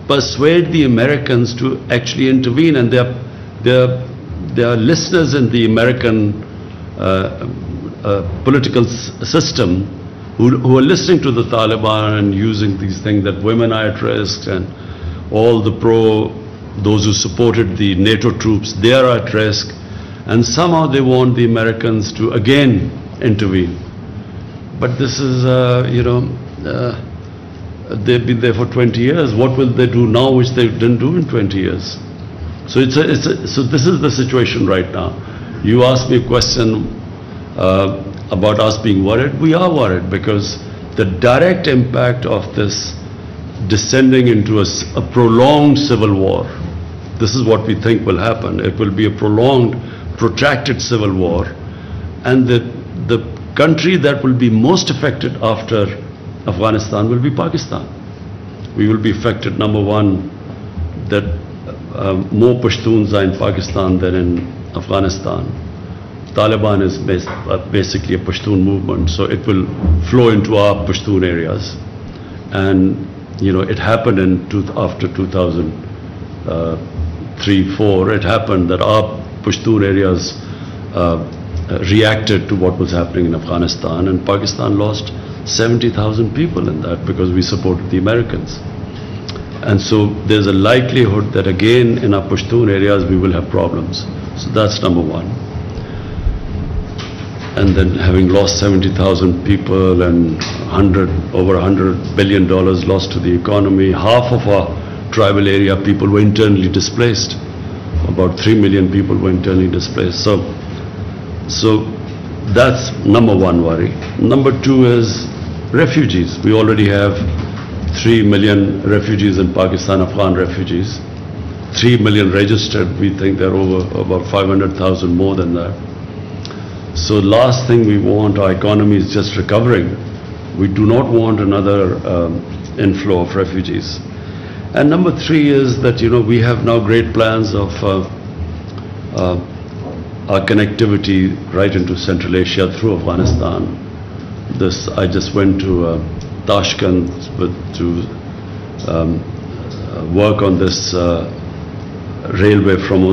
persuade the Americans to actually intervene, and there are listeners in the American political system who are listening to the Taliban and using these things that women are at risk, and all those who supported the NATO troops, they are at risk, and somehow they want the Americans to again intervene. But this is, they've been there for 20 years. What will they do now which they didn't do in 20 years? So so this is the situation right now. You asked me a question about us being worried. We are worried because the direct impact of this descending into a prolonged civil war, this is what we think will happen. It will be a prolonged, protracted civil war, and the country that will be most affected after Afghanistan will be Pakistan. We will be affected, number one, that more Pashtuns are in Pakistan than in Afghanistan. Taliban is basically a Pashtun movement, so it will flow into our Pashtun areas. And it happened after 2003-4. It happened that our Pashtun areas reacted to what was happening in Afghanistan, and Pakistan lost 70,000 people in that because we supported the Americans. And so there's a likelihood that again in our Pashtun areas we will have problems. So that's number one. And then having lost 70,000 people and over $100 billion lost to the economy, half of our tribal area people were internally displaced. About 3 million people were internally displaced. So that's number one worry. Number two is refugees. We already have 3 million refugees in Pakistan, Afghan refugees. 3 million registered. We think there are over about 500,000 more than that. So last thing we want, our economy is just recovering. We do not want another inflow of refugees. And number three is that, we have now great plans of our connectivity right into Central Asia through Afghanistan. I just went to Tashkent to work on this railway from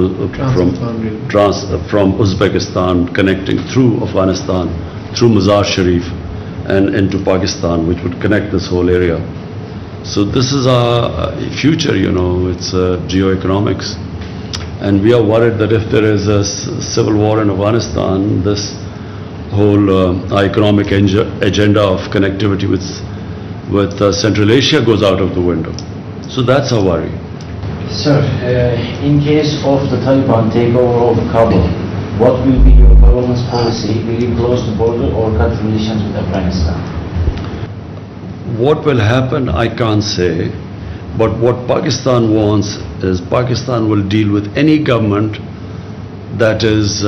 Uzbekistan connecting through Afghanistan, through Mazar Sharif and into Pakistan, which would connect this whole area. So this is our future, it's geoeconomics. And we are worried that if there is a civil war in Afghanistan, this whole economic agenda of connectivity with Central Asia goes out of the window. So that's our worry. Sir, in case of the Taliban takeover of Kabul, what will be your government's policy? Will you close the border or cut relations with Afghanistan? What will happen, I can't say. But what Pakistan wants is Pakistan will deal with any government that is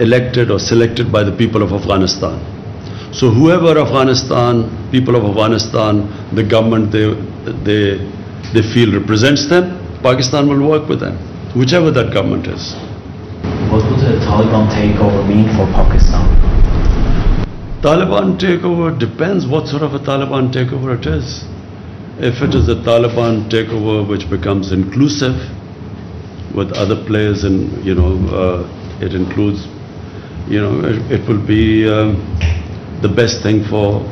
elected or selected by the people of Afghanistan. So whoever people of Afghanistan, the government they feel represents them, Pakistan will work with them, whichever that government is. What would the Taliban takeover mean for Pakistan? Taliban takeover depends what sort of a Taliban takeover it is. If it is a Taliban takeover which becomes inclusive with other players, and it includes, it will be the best thing for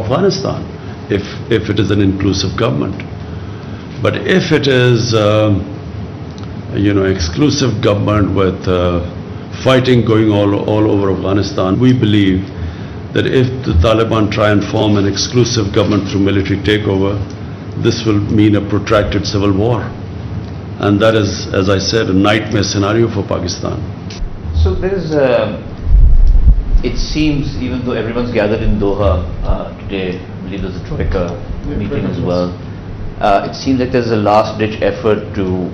Afghanistan if it is an inclusive government. But if it is exclusive government with fighting going all over Afghanistan, we believe that if the Taliban try and form an exclusive government through military takeover, this will mean a protracted civil war. And that is, as I said, a nightmare scenario for Pakistan. So there is it seems, even though everyone's gathered in Doha today, I believe there's a Troika meeting as well, it seems like there's a last-ditch effort to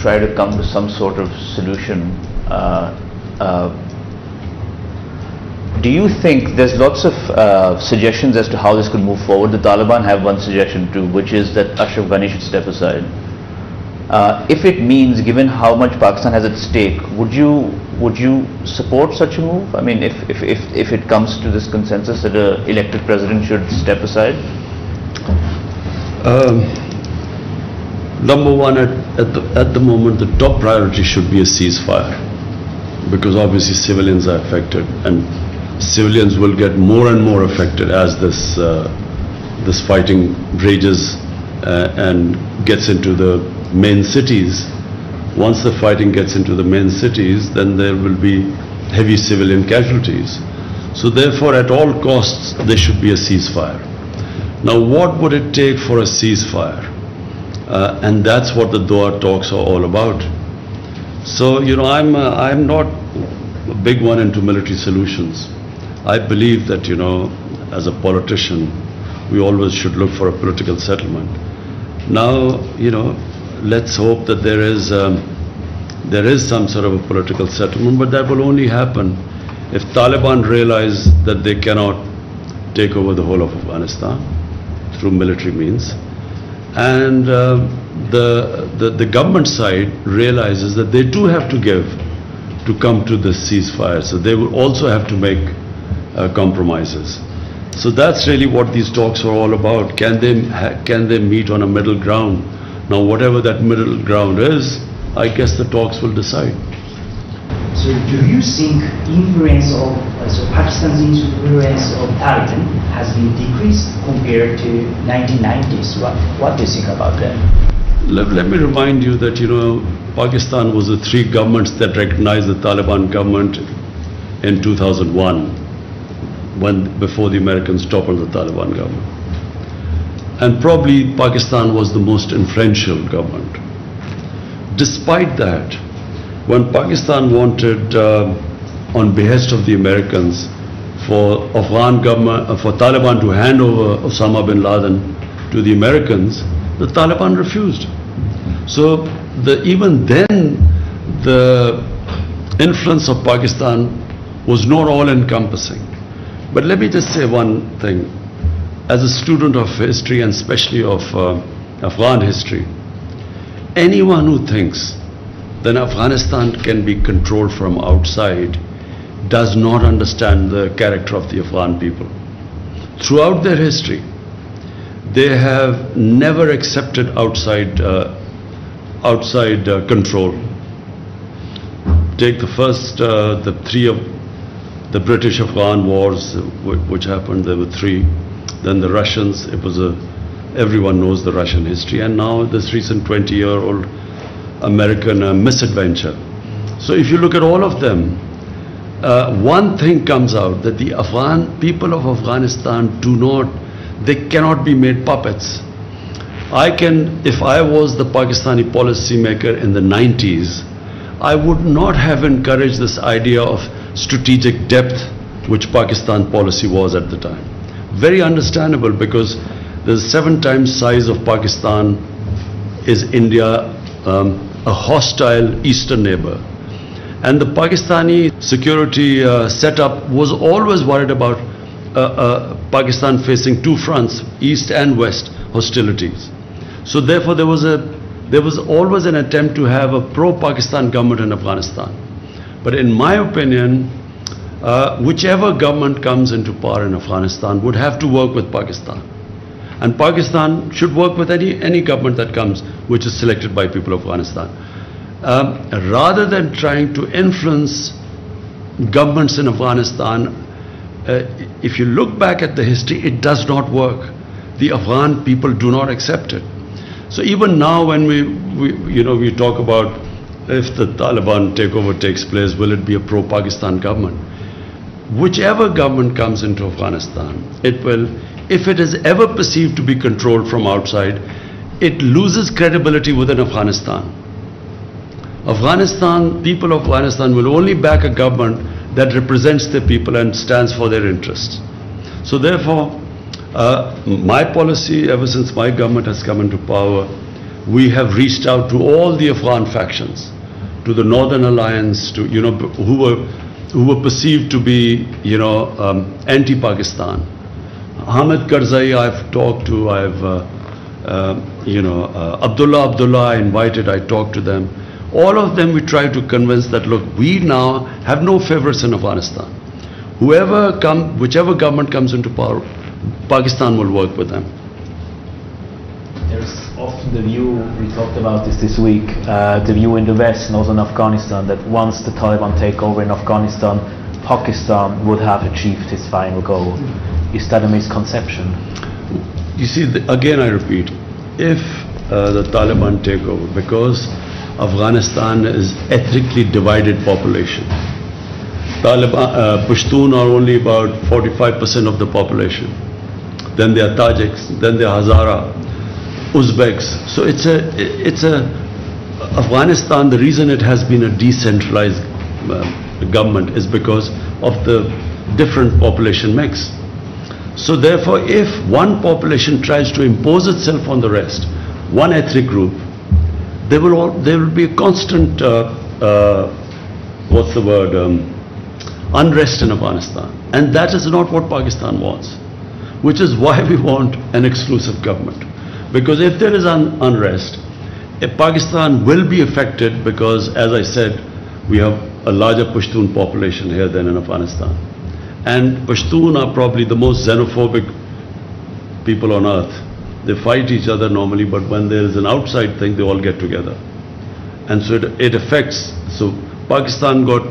try to come to some sort of solution. Do you think there's lots of suggestions as to how this could move forward? The Taliban have one suggestion too, which is that Ashraf Ghani should step aside. If it means, given how much Pakistan has at stake, would you support such a move? I mean, if it comes to this consensus that an elected president should step aside? Number one, at the moment, the top priority should be a ceasefire, because obviously civilians are affected, and civilians will get more and more affected as this fighting rages and gets into the main cities. Once the fighting gets into the main cities, then there will be heavy civilian casualties. So therefore, at all costs, there should be a ceasefire. Now, what would it take for a ceasefire? And that's what the Doha talks are all about. So, you know, I'm not a big one into military solutions. I believe that, you know, as a politician, we always should look for a political settlement. Now, you know, let's hope that there is some sort of a political settlement, but that will only happen if Taliban realize that they cannot take over the whole of Afghanistan through military means, and the government side realizes that they do have to give to come to this ceasefire, so they will also have to make compromises. So that's really what these talks are all about. Can they meet on a middle ground? Now, whatever that middle ground is, I guess the talks will decide. So do you think influence of Pakistan's influence of Taliban has been decreased compared to 1990s? What do you think about that? Let me remind you that, you know, Pakistan was the three governments that recognized the Taliban government in 2001, before the Americans toppled the Taliban government. And probably Pakistan was the most influential government. Despite that, when Pakistan wanted, on behest of the Americans, for Afghan government, for Taliban to hand over Osama bin Laden to the Americans, the Taliban refused. So even then, the influence of Pakistan was not all-encompassing. But let me just say one thing. As a student of history, and especially of Afghan history, anyone who thinks that Afghanistan can be controlled from outside does not understand the character of the Afghan people. Throughout their history, they have never accepted outside control. Take the first, the three of the British-Afghan wars, which happened. There were three. Then the Russians. It was everyone knows the Russian history, and now this recent 20-year-old American misadventure. So if you look at all of them, one thing comes out, that the Afghan people of Afghanistan they cannot be made puppets. If I was the Pakistani policymaker in the 90s, I would not have encouraged this idea of strategic depth, which Pakistan policy was at the time. Very understandable, because the 7 times size of Pakistan is India, a hostile eastern neighbor. And the Pakistani security setup was always worried about Pakistan facing two fronts, east and west hostilities. So therefore there was always an attempt to have a pro-Pakistan government in Afghanistan. But in my opinion, whichever government comes into power in Afghanistan would have to work with Pakistan. And Pakistan should work with any government that comes, which is selected by people of Afghanistan. Rather than trying to influence governments in Afghanistan, if you look back at the history, it does not work. The Afghan people do not accept it. So even now, when we talk about if the Taliban takeover takes place, will it be a pro-Pakistan government? Whichever government comes into Afghanistan, it will, if it is ever perceived to be controlled from outside, it loses credibility within Afghanistan. People of Afghanistan will only back a government that represents their people and stands for their interests. So therefore, my policy, ever since my government has come into power, we have reached out to all the Afghan factions, to the Northern Alliance, to who were perceived to be anti-Pakistan. Hamid Karzai I've talked to, Abdullah I invited, I talked to them. All of them we try to convince that, look, we now have no favorites in Afghanistan. Whichever government comes into power, Pakistan will work with them. the view, we talked about this week, the view in the West and also in Afghanistan, that once the Taliban take over in Afghanistan, Pakistan would have achieved its final goal. Is that a misconception? You see, again I repeat, if the Taliban take over, because Afghanistan is ethnically divided population. Pashtun are only about 45% of the population. Then there are Tajiks, then there are Hazara, Uzbeks. So Afghanistan, the reason it has been a decentralized government is because of the different population mix. So therefore, if one population tries to impose itself on the rest, one ethnic group, there will be a constant, unrest in Afghanistan. And that is not what Pakistan wants, which is why we want an exclusive government. Because if there is unrest, Pakistan will be affected because, as I said, we have a larger Pashtun population here than in Afghanistan. And Pashtun are probably the most xenophobic people on earth. They fight each other normally, but when there is an outside thing, they all get together. And so it affects. So Pakistan got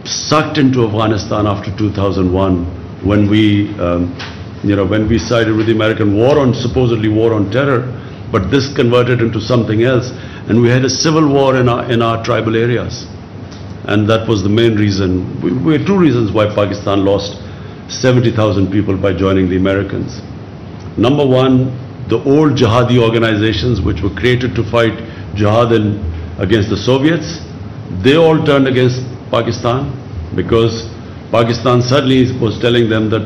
sucked into Afghanistan after 2001 when we, when we sided with the American supposedly war on terror, but this converted into something else, and we had a civil war in our tribal areas. And that was the main reason. We had two reasons why Pakistan lost 70,000 people by joining the Americans. Number one, the old jihadi organizations which were created to fight jihad against the Soviets, they all turned against Pakistan because Pakistan suddenly was telling them that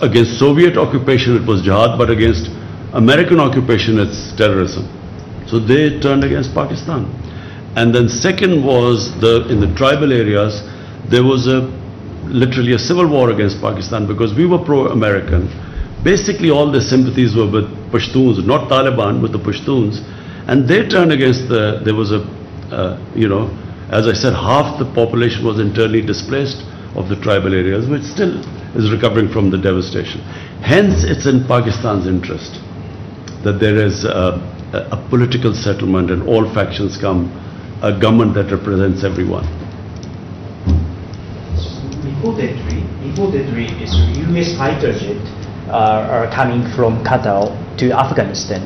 against Soviet occupation it was jihad, but against American occupation it's terrorism. So they turned against Pakistan. And then second was in the tribal areas, there was literally a civil war against Pakistan because we were pro-American. Basically all the sympathies were with Pashtuns, not Taliban, with the Pashtuns. And they turned against there was as I said, half the population was internally displaced of the tribal areas, which still is recovering from the devastation. Hence, it's in Pakistan's interest that there is a political settlement and all factions come, a government that represents everyone. Reportedly, U.S. fighter jets are coming from Qatar to Afghanistan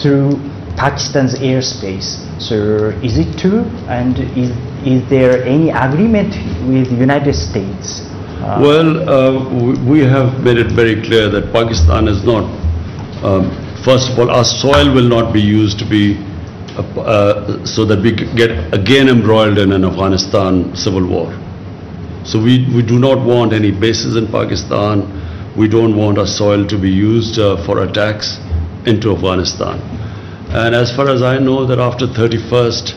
through Pakistan's airspace. So is it true? And is there any agreement with the United States? We have made it very clear that Pakistan is not, first of all, our soil will not be used to be, so that we get again embroiled in an Afghanistan civil war. So we do not want any bases in Pakistan. We don't want our soil to be used for attacks into Afghanistan. And as far as I know, that after 31st,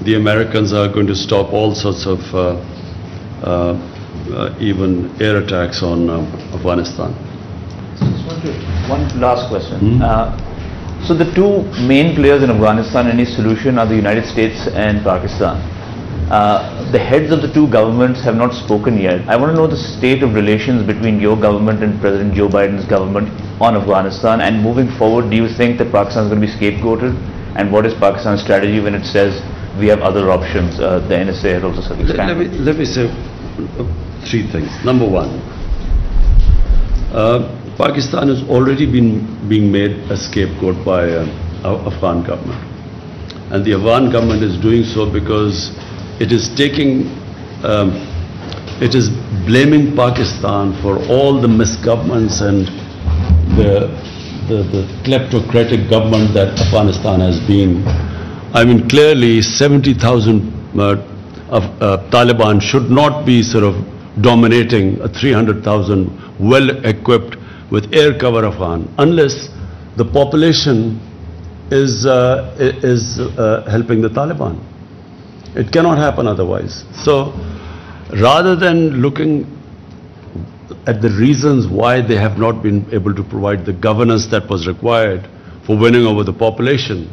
the Americans are going to stop all sorts of even air attacks on Afghanistan. One last question. So the two main players in Afghanistan, any solution, are the United States and Pakistan. The heads of the two governments have not spoken yet. I want to know the state of relations between your government and President Joe Biden's government on Afghanistan, and moving forward, do you think that Pakistan is going to be scapegoated? And what is Pakistan's strategy when it says we have other options? The NSA had also said expanded. Let me say three things. Number one, Pakistan has already been being made a scapegoat by Afghan government, and the Afghan government is doing so because it is blaming Pakistan for all the misgovernments and the kleptocratic government that Afghanistan has been. I mean, clearly 70,000 Taliban should not be sort of dominating a 300,000 well-equipped with air cover Afghan unless the population is helping the Taliban. It cannot happen otherwise. So rather than looking at the reasons why they have not been able to provide the governance that was required for winning over the population,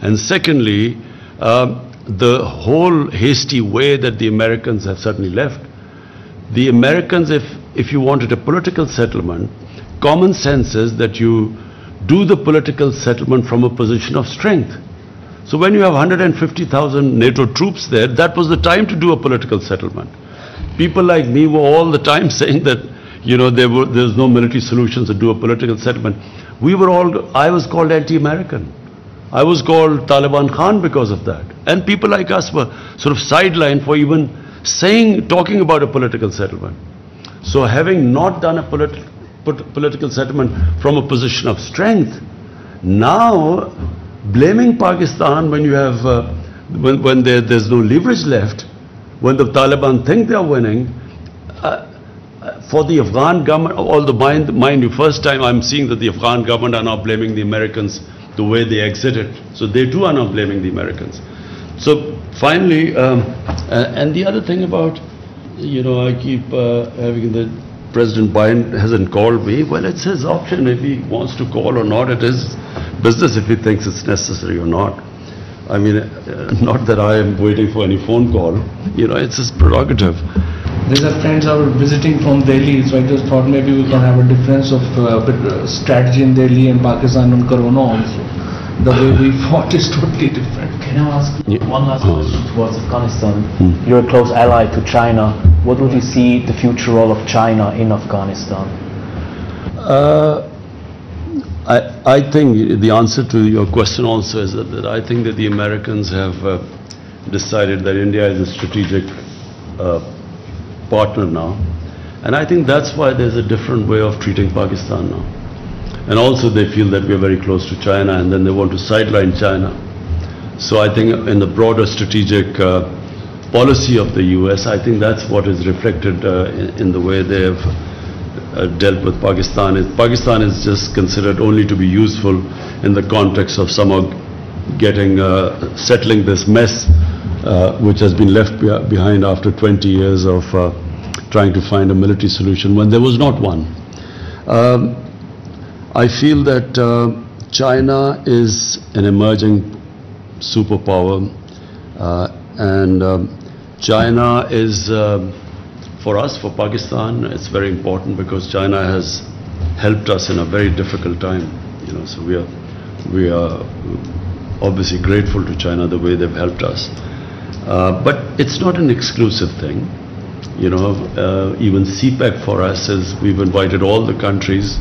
and secondly, the whole hasty way that the Americans have certainly left. The Americans, if you wanted a political settlement, common sense is that you do the political settlement from a position of strength. So when you have 150,000 NATO troops there, that was the time to do a political settlement. People like me were all the time saying that, there's no military solutions to do a political settlement. I was called anti-American. I was called Taliban Khan because of that. And people like us were sort of sidelined for even talking about a political settlement. So having not done a political settlement from a position of strength, now blaming Pakistan when you have, when there's no leverage left, when the Taliban think they're winning, for the Afghan government, mind you, first time I'm seeing that the Afghan government are now blaming the Americans the way they exited. So they too are now blaming the Americans. So finally, and the other thing about, I keep having the President Biden hasn't called me. Well, it's his option if he wants to call or not. It is business if he thinks it's necessary or not. I mean, not that I am waiting for any phone call. It's his prerogative. These are friends are visiting from Delhi, so I just thought maybe we can have a difference of strategy in Delhi and Pakistan on Corona also. The way we fought is totally different. Can I ask one last question towards Afghanistan? You're a close ally to China. What would you see the future role of China in Afghanistan? I think the answer to your question also is that I think that the Americans have decided that India is a strategic partner now. And I think that's why there's a different way of treating Pakistan now. And also they feel that we're very close to China and then they want to sideline China. So I think in the broader strategic policy of the US, I think that's what is reflected in the way they have dealt with Pakistan. Pakistan is just considered only to be useful in the context of somehow settling this mess which has been left behind after 20 years of trying to find a military solution when there was not one. I feel that China is an emerging superpower and China is, for us, for Pakistan, it's very important because China has helped us in a very difficult time. So we are obviously grateful to China the way they've helped us. But it's not an exclusive thing. Even CPEC for us is we've invited all the countries,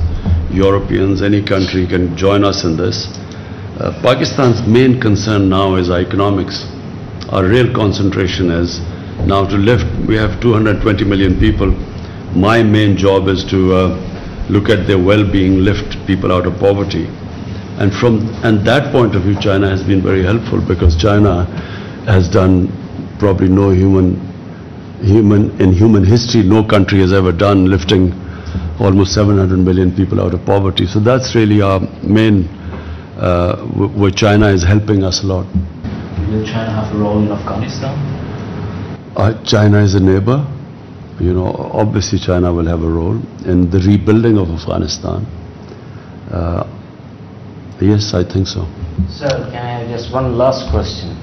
Europeans, any country can join us in this. Pakistan's main concern now is economics. Our real concentration is now to lift, we have 220 million people. My main job is to look at their well-being, lift people out of poverty. And that point of view, China has been very helpful because China has done probably in human history, no country has ever done lifting almost 700 million people out of poverty. So that's really our main, where China is helping us a lot. Will China have a role in Afghanistan? China is a neighbor. Obviously China will have a role in the rebuilding of Afghanistan. Yes, I think so. Sir, can I have just one last question?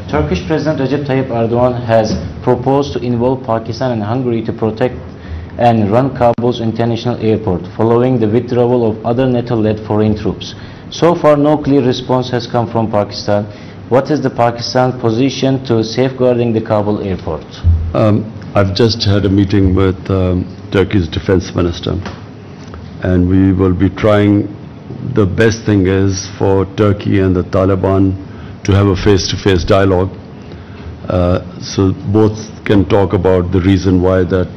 Turkish President Recep Tayyip Erdogan has proposed to involve Pakistan and Hungary to protect and run Kabul's international airport following the withdrawal of other NATO-led foreign troops. So far, no clear response has come from Pakistan. What is the Pakistan position to safeguarding the Kabul airport? I've just had a meeting with Turkey's defense minister, and we will be trying. The best thing is for Turkey and the Taliban to have a face-to-face dialogue, so both can talk about the reason why that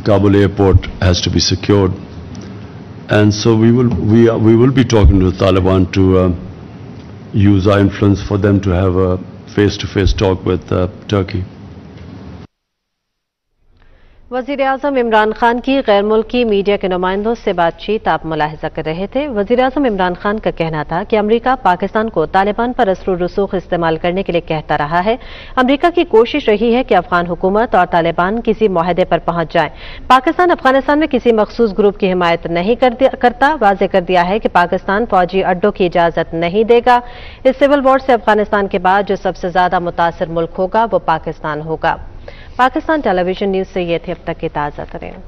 Kabul airport has to be secured. And so we will be talking to the Taliban to use our influence for them to have a face-to-face talk with Turkey. वज़ीर-ए-आज़म इमरान खान की गैर मुल्की media के नुमाइंदों से बातचीत आप मुलाहिजा कर रहे थे। वज़ीर-ए-आज़म इमरान खान का कहना था कि अमेरिका पाकिस्तान को तालिबान पर असर रसूख इस्तेमाल करने के लिए कहता रहा है। अमेरिका की कोशिश रही है कि अफगान हुकूमत और तालिबान किसी मुआहदे पर पहुंच जाएं। पाकिस्तान अफगानिस्तान में किसी मखसूस ग्रुप की हिमायत नहीं करता। वाज़ेह कर दिया है कि पाकिस्तान फौजी अड्डों की इजाजत नहीं देगा। इस सिविल वॉर से अफगानिस्तान के बाद जो सबसे ज्यादा मुतासिर मुल्क होगा वो पाकिस्तान होगा। पाकिस्तान टेलीविजन न्यूज से ये थे अब तक के ताज़ा तरीन।